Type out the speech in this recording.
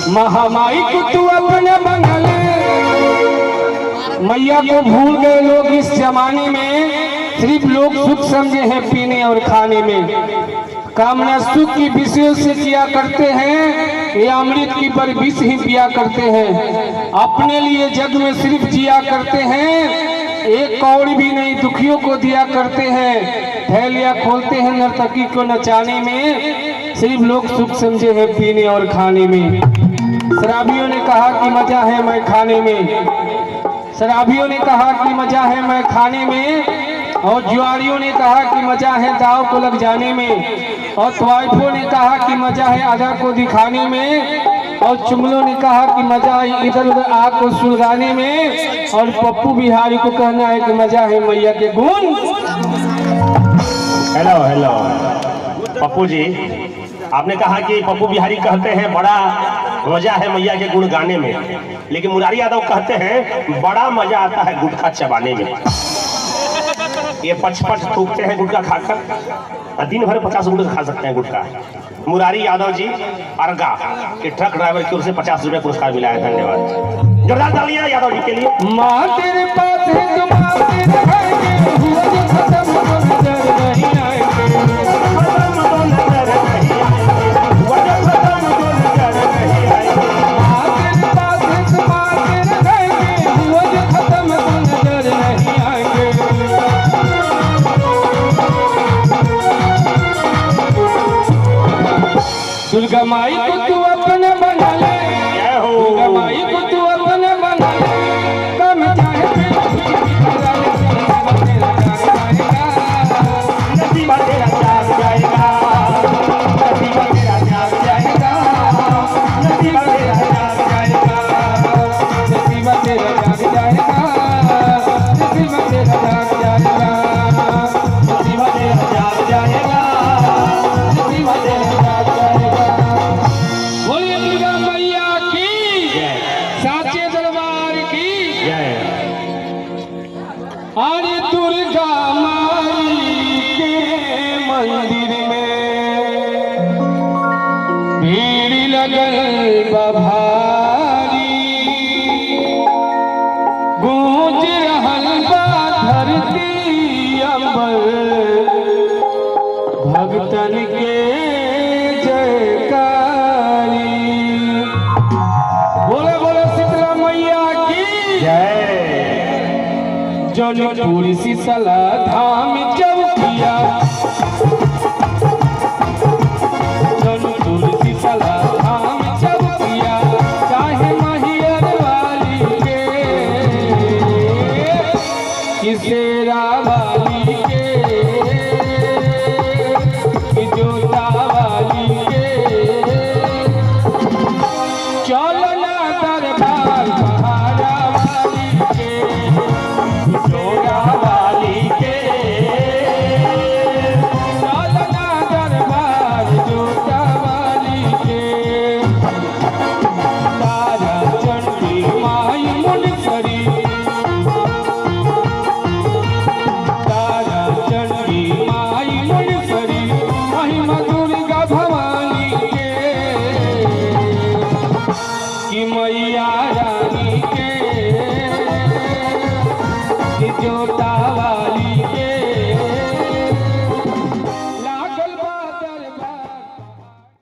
महामाई को तू अपने बना ले। मैया को भूल गए लोग इस जमाने में, सिर्फ लोग सुख समझे हैं पीने और खाने में। कामना सुख की विषयों से किया करते हैं या अमृत की पर विष ही पिया करते हैं। अपने लिए जग में सिर्फ जिया करते हैं, एक कौड़ी भी नहीं दुखियों को दिया करते हैं। थैलियां खोलते हैं नर्तकी को नचाने में, सिर्फ लोग सुख समझे हैं पीने और खाने में। शराबियों ने कहा कि मजा है मैं खाने में, शराबियों ने कहा कि मजा है मैं खाने में, और जुआरियों ने कहा कि मजा है दाव को लग जाने में, और तवाइफों ने कहा कि मजा है आधा को दिखाने में, और चुगलों ने कहा कि मजा है इधर उधर आग को सुलगाने में, और पप्पू बिहारी को कहना है कि मजा है मैया के गुण। हेलो हेलो पप्पू जी, आपने कहा कि पप्पू बिहारी कहते हैं बड़ा मजा है मैया के गुण गाने में, लेकिन मुरारी यादव कहते हैं बड़ा मजा आता है गुटखा चबाने में। ये पच थूकते हैं गुटखा खाकर, दिन भर 50 रुपये खा सकते हैं गुटखा। मुरारी यादव जी अर्गा के ट्रक ड्राइवर की ओर से 50 रुपये पुरस्कार मिला है। धन्यवाद, जोरदार तालियां यादव जी के लिए। माँ तेरे पास है तो माँ तेरे आएंगे, हुआ जो खत्म हो नजर नहीं आएंगे, खत्म तो नजर नहीं आएंगे, हुआ जो खत्म तो नजर नहीं आएंगे। माँ तेरे पास है तो माँ तेरे आएंगे, हुआ जो खत्म तो नजर नहीं आएंगे। दुर्गा माई को तू अपने बना ले, दुर्गा माई को तू अपने बना ले, कम चाहे नसीबा तेरा जाग जाएगा, नसीबा तेरा जाग जाएगा, नसीबा तेरा जाग जाएगा, नसीबा तेरा जाग जाएगा, नसीबा तेरा जाग जाएगा, नसीबा तेरा जाग जाएगा, नसीबा तेरा जाग जाएगा। बोलिए दुर्गा मैया की जय, साचे दरबार की जय। अरे दुर्गा माई के मंदिर में भीड़ लगल बा भारी, गूंज रहल बा धरती अंबर, भक्तन के जयकारी। बोले बोले शीतला मैया की जय। जौनपुर शीतला धाम चौकिया,